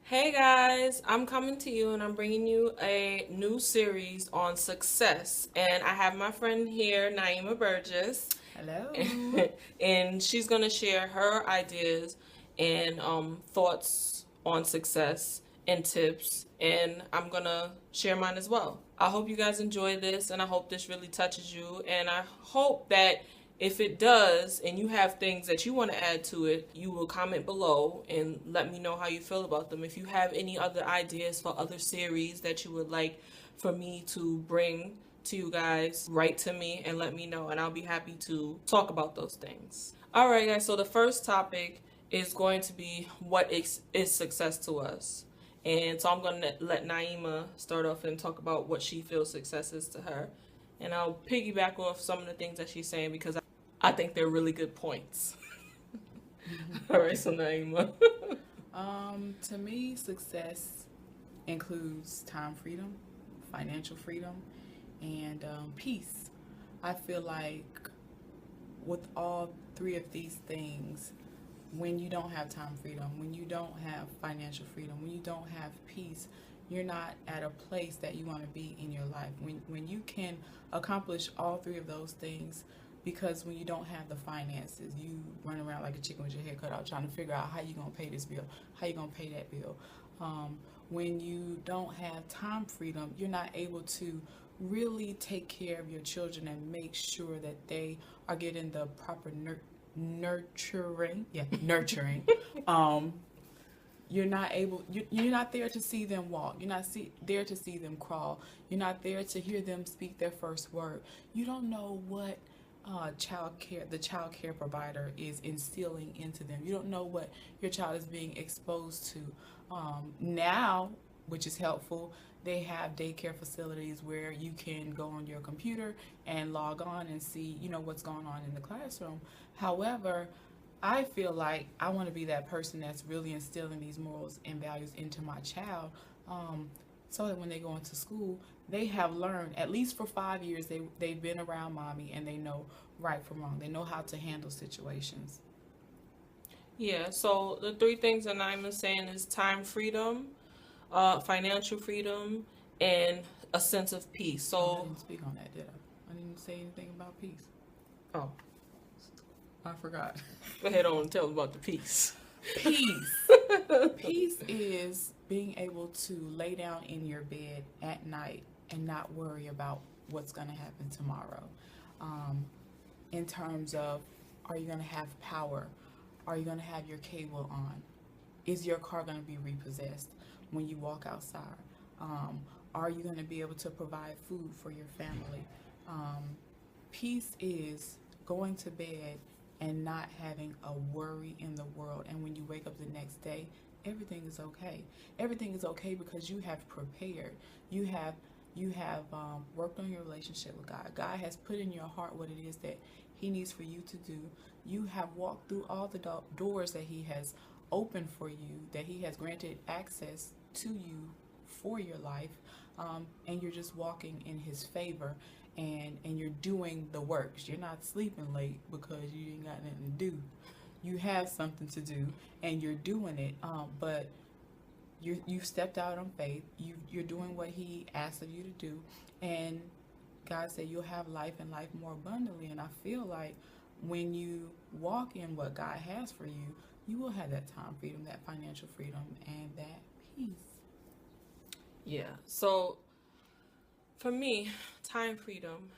Hey guys, I'm coming to you and I'm bringing you a new series on success. And I have my friend here, Naeema Burgess, Hello. and she's going to share her ideas and thoughts on success and tips. And I'm going to share mine as well. I hope you guys enjoy this and I hope this really touches you. And I hope that if it does and you have things that you want to add to it, you will comment below and let me know how you feel about them. If you have any other ideas for other series that you would like for me to bring to you guys, write to me and let me know, and I'll be happy to talk about those things. All right, guys, so the first topic is going to be what is success to us. And so I'm going to let Naeema start off and talk about what she feels success is to her. And I'll piggyback off some of the things that she's saying because I think they're really good points. All right, so Naeema. To me, success includes time freedom, financial freedom, and peace. I feel like with all three of these things, when you don't have time freedom, when you don't have financial freedom, when you don't have peace, you're not at a place that you want to be in your life. When you can accomplish all three of those things, because when you don't have the finances, you run around like a chicken with your head cut off trying to figure out how you're going to pay this bill, how you're going to pay that bill. When you don't have time freedom, you're not able to really take care of your children and make sure that they are getting the proper nurturing. You're not able, you're not there to see them walk. You're not there to see them crawl. You're not there to hear them speak their first word. You don't know what the child care provider is instilling into them. You don't know what your child is being exposed to. Now, which is helpful, they have daycare facilities where you can go on your computer and log on and see, what's going on in the classroom. However, I feel like I want to be that person that's really instilling these morals and values into my child, so that when they go into school, they have learned, at least for 5 years, they've been around mommy and they know right from wrong. They know how to handle situations. Yeah, so the three things that Naeema's saying is time freedom, financial freedom, and a sense of peace. Oh, I So, didn't speak on that, did I? I didn't say anything about peace. oh, I forgot. go ahead on and tell them about the peace. Peace. Peace is being able to lay down in your bed at night and not worry about what's going to happen tomorrow. In terms of, are you going to have power? Are you going to have your cable on? Is your car going to be repossessed when you walk outside? Are you going to be able to provide food for your family? Peace is going to bed and not having a worry in the world. And when you wake up the next day, everything is okay. Everything is okay because you have prepared. You have worked on your relationship with God. God has put in your heart what it is that He needs for you to do. You have walked through all the doors that He has opened for you, that He has granted access to you for your life, and you're just walking in His favor, and you're doing the works. You're not sleeping late because you ain't got nothing to do. You have something to do, and you're doing it. But you've stepped out on faith. You're doing what He asked of you to do, and God said you'll have life and life more abundantly. And I feel like when you walk in what God has for you, you will have that time freedom, that financial freedom, and that peace. Yeah, so for me, time freedom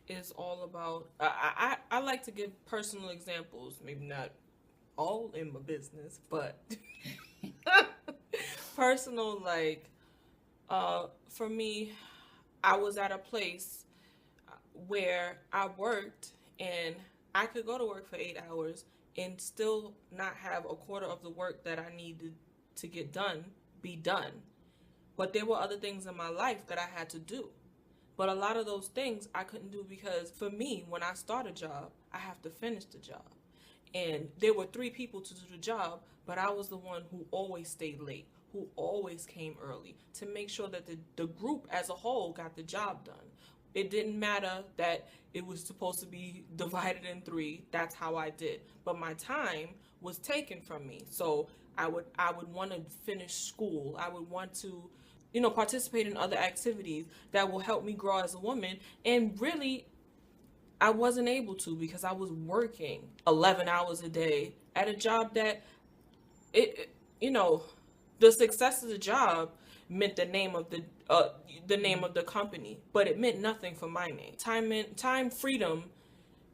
is all about. I like to give personal examples, maybe not all in my business, but personal, like, for me, I was at a place where I worked and I could go to work for 8 hours and still not have a quarter of the work that I needed to get done be done. But there were other things in my life that I had to do. But a lot of those things I couldn't do because for me, when I start a job, I have to finish the job. And there were three people to do the job, but I was the one who always stayed late, who always came early to make sure that the group as a whole got the job done. It didn't matter that it was supposed to be divided in three. That's how I did. But my time was taken from me. So I would want to finish school. I would want to, participate in other activities that will help me grow as a woman. And really, I wasn't able to because I was working 11 hours a day at a job that it you know the success of the job meant the name of the company, but it meant nothing for my name. Time freedom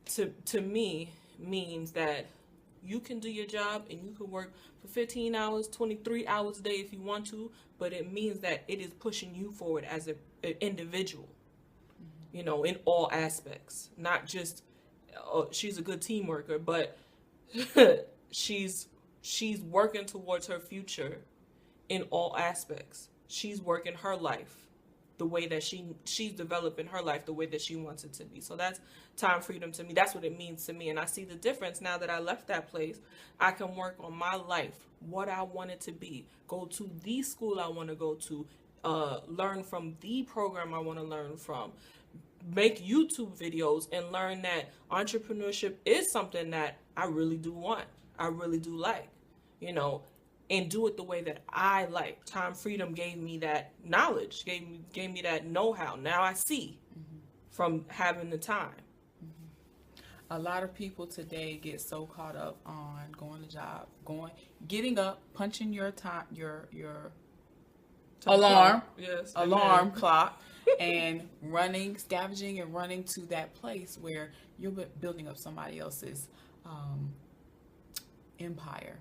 to me means that you can do your job and you can work for 15 hours, 23 hours a day if you want to, but it means that it is pushing you forward as an individual, in all aspects. Not just, she's a good team worker, but she's working towards her future in all aspects. She's working her life the way that she's developing her life the way that she wants it to be. So that's time freedom to me. That's what it means to me. And I see the difference now that I left that place. I can work on my life, what I want it to be, go to the school I want to go to, learn from the program I want to learn from, make YouTube videos and learn that entrepreneurship is something that I really do want. I really do like, and do it the way that I like. Time freedom gave me that knowledge, gave me that know-how. Now I see from having the time. A lot of people today get so caught up on going to job, getting up, punching your time, your alarm, yes, alarm clock, and running, scavenging, and running to that place where you're building up somebody else's empire.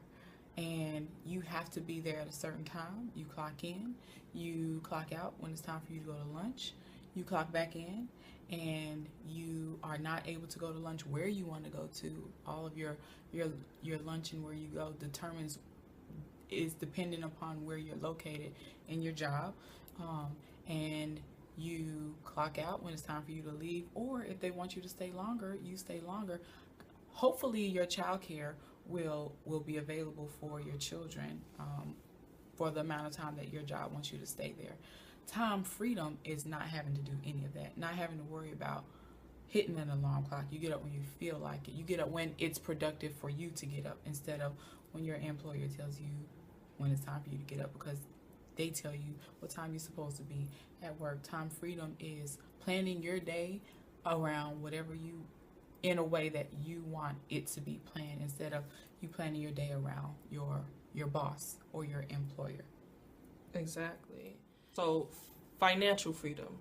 And you have to be there at a certain time. You clock in, you clock out when it's time for you to go to lunch. You clock back in, and you are not able to go to lunch where you want to go to. All of your lunch and where you go is dependent upon where you're located in your job. And you clock out when it's time for you to leave, or if they want you to stay longer, you stay longer. Hopefully your childcare will be available for your children for the amount of time that your job wants you to stay there. Time freedom is not having to do any of that, not having to worry about hitting an alarm clock. You get up when you feel like it. You get up when it's productive for you to get up, instead of when your employer tells you when it's time for you to get up because they tell you what time you're supposed to be at work. Time freedom is planning your day around whatever in a way that you want it to be planned, instead of you planning your day around your boss or your employer. Exactly. So financial freedom.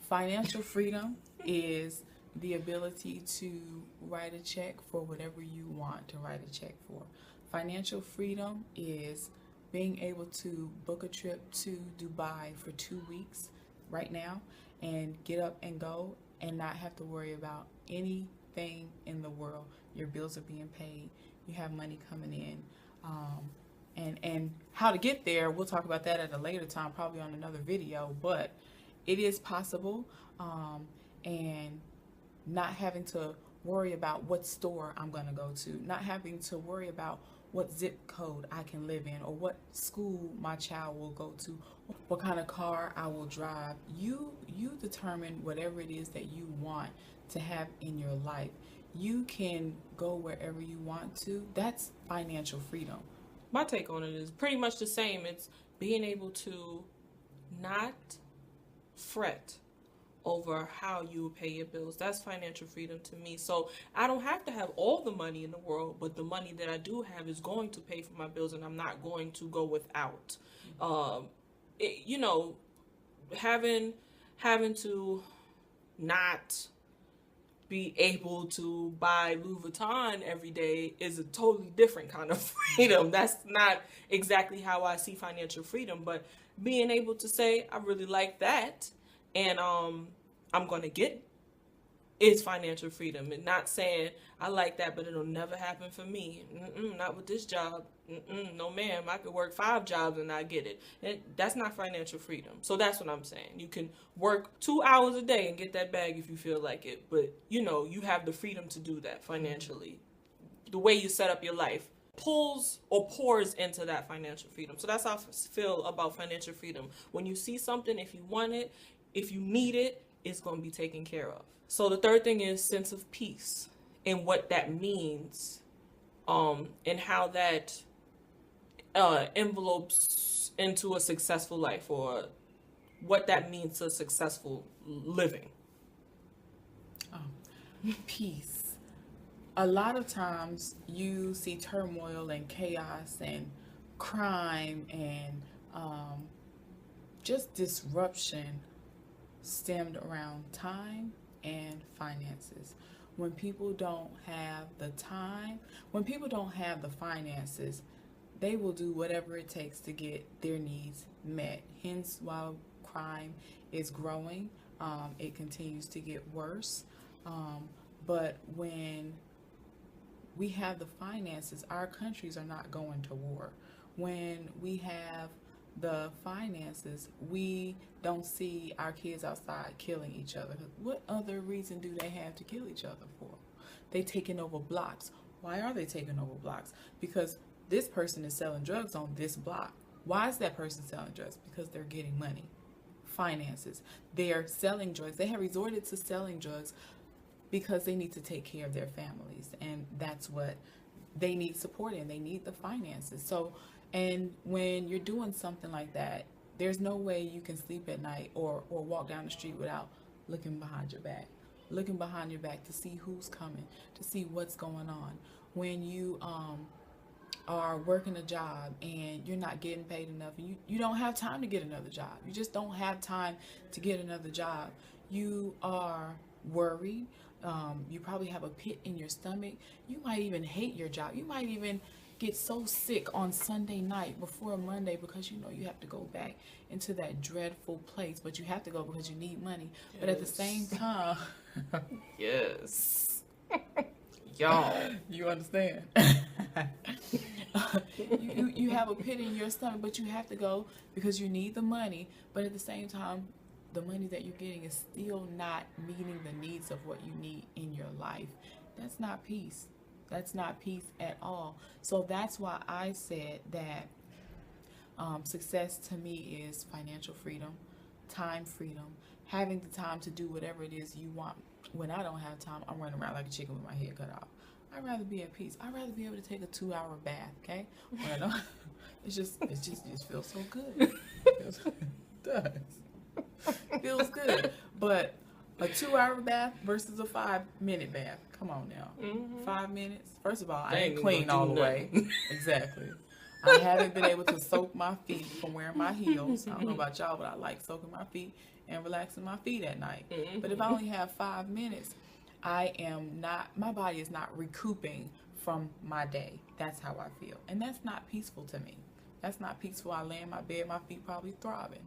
Financial freedom is the ability to write a check for whatever you want to write a check for. Financial freedom is being able to book a trip to Dubai for 2 weeks right now and get up and go and not have to worry about anything in the world. Your bills are being paid. You have money coming in. And how to get there, we'll talk about that at a later time, probably on another video, but it is possible. And not having to worry about what store I'm going to go to, not having to worry about what zip code I can live in, or what school my child will go to, what kind of car I will drive. You determine whatever it is that you want to have in your life. You can go wherever you want to. That's financial freedom. My take on it is pretty much the same. It's being able to not fret over how you pay your bills. That's financial freedom to me. So I don't have to have all the money in the world, but the money that I do have is going to pay for my bills, and I'm not going to go without. Having to not be able to buy Louis Vuitton every day is a totally different kind of freedom. That's not exactly how I see financial freedom, but being able to say, I really like that, and I'm going to get it, is financial freedom. And not saying, I like that, but it'll never happen for me. Not with this job. No, ma'am. I could work 5 jobs and not get it. That's not financial freedom. So that's what I'm saying. You can work 2 hours a day and get that bag if you feel like it. But, you have the freedom to do that financially. The way you set up your life pulls or pours into that financial freedom. So that's how I feel about financial freedom. When you see something, if you want it, If you need it, it's going to be taken care of. So the third thing is sense of peace and what that means, and how that envelopes into a successful life, or what that means to successful living. Peace. A lot of times you see turmoil and chaos and crime and just disruption stemmed around time and finances. When people don't have the time, when people don't have the finances, they will do whatever it takes to get their needs met. Hence, while crime is growing, it continues to get worse. But when we have the finances, our countries are not going to war. When we have the finances, we don't see our kids outside killing each other. What other reason do they have to kill each other for? They taking over blocks. Why are they taking over blocks? Because this person is selling drugs on this block. Why is that person selling drugs? Because they're getting money. Finances. They're selling drugs. They have resorted to selling drugs because they need to take care of their families, and that's what they need support in. They need the finances. So, and when you're doing something like that, there's no way you can sleep at night or walk down the street without looking behind your back. Looking behind your back to see who's coming, to see what's going on. When you are working a job and you're not getting paid enough, and you don't have time to get another job. You just don't have time to get another job. You are worried. You probably have a pit in your stomach. You might even hate your job. You might even get so sick on Sunday night before Monday because you know you have to go back into that dreadful place, but you have to go because you need money. Yes. But at the same time, yes, y'all, you understand. you have a pit in your stomach, but you have to go because you need the money. But at the same time, the money that you're getting is still not meeting the needs of what you need in your life. That's not peace. That's not peace at all. So that's why I said that success to me is financial freedom, time freedom, having the time to do whatever it is you want. When I don't have time, I'm running around like a chicken with my head cut off. I'd rather be at peace. I'd rather be able to take a 2-hour bath, okay? When I don't, it just feels so good. It does. Feels good. But a 2-hour bath versus a 5-minute bath. Come on now. 5 minutes. First of all, I ain't clean all the way. Exactly. I haven't been able to soak my feet from wearing my heels. I don't know about y'all, but I like soaking my feet and relaxing my feet at night. But if I only have 5 minutes, my body is not recouping from my day. That's how I feel. And that's not peaceful to me. That's not peaceful. I lay in my bed, my feet probably throbbing.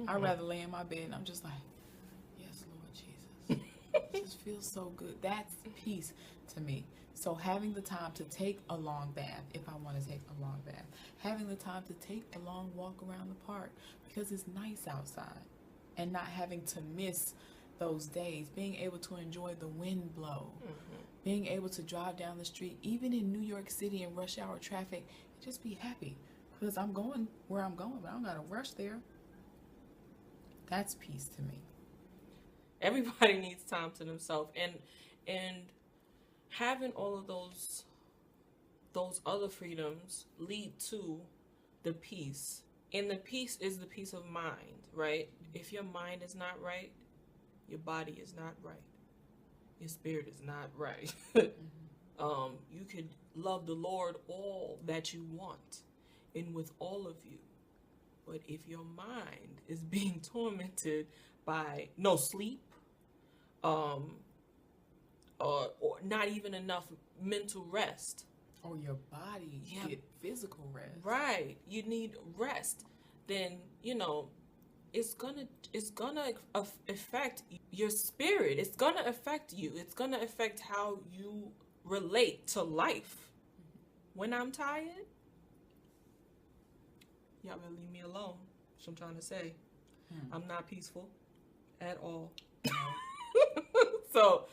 I'd rather lay in my bed and I'm just like, yes, Lord Jesus. It just feels so good. That's peace to me. So having the time to take a long bath, if I want to take a long bath, having the time to take a long walk around the park because it's nice outside, and not having to miss those days, being able to enjoy the wind blow, being able to drive down the street, even in New York City in rush hour traffic, just be happy because I'm going where I'm going, but I don't got to rush there. That's peace to me. Everybody needs time to themselves, and having all of those other freedoms lead to the peace. And the peace is the peace of mind, right? If your mind is not right, your body is not right, your spirit is not right. You could love the Lord all that you want and with all of you. But if your mind is being tormented by no sleep, or not even enough mental rest, or your body get physical rest, right? You need rest. Then it's gonna affect your spirit. It's gonna affect you. It's gonna affect how you relate to life. When I'm tired, y'all better leave me alone. That's what I'm trying to say. I'm not peaceful at all. So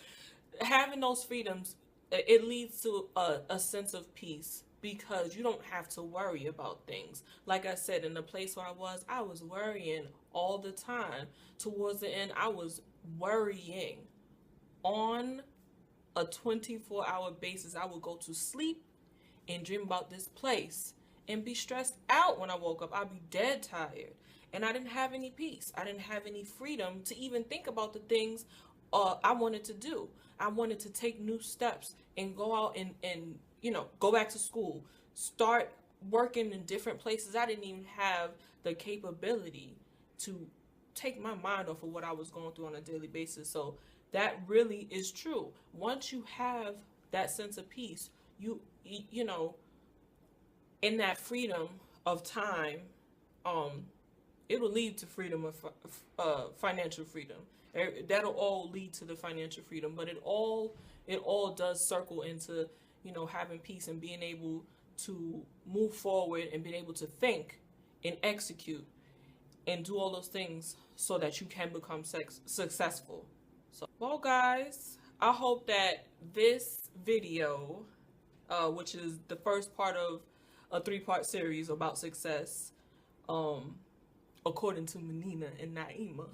having those freedoms, it leads to a sense of peace because you don't have to worry about things. Like I said, in the place where I was worrying all the time. Towards the end, I was worrying on a 24-hour basis. I would go to sleep and dream about this place and be stressed out when I woke up. I'd be dead tired. And I didn't have any peace. I didn't have any freedom to even think about the things I wanted to do. I wanted to take new steps and go out and go back to school, start working in different places. I didn't even have the capability to take my mind off of what I was going through on a daily basis. So that really is true. Once you have that sense of peace, you in that freedom of time, it will lead to freedom of financial freedom. That'll all lead to the financial freedom, but it all does circle into having peace and being able to move forward and being able to think and execute and do all those things so that you can become successful. So, well, guys, I hope that this video, which is the first part of a 3-part series about success, according to Menina and Naeema,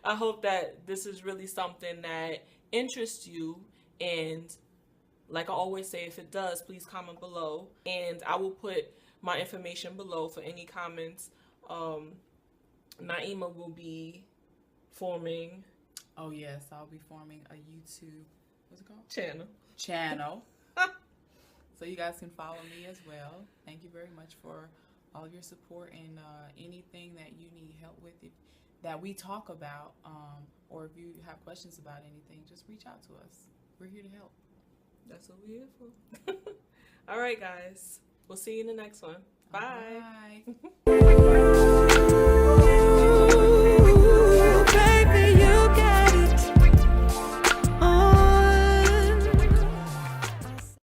I hope that this is really something that interests you. And like I always say, if it does, please comment below. And I will put my information below for any comments. Naeema will be forming... Oh, yes, I'll be forming a YouTube, what's it called? Channel. So you guys can follow me as well. Thank you very much for all of your support, and anything that you need help with that we talk about, or if you have questions about anything, just reach out to us. We're here to help. That's what we're here for. All right, guys. We'll see you in the next one. Bye. Bye.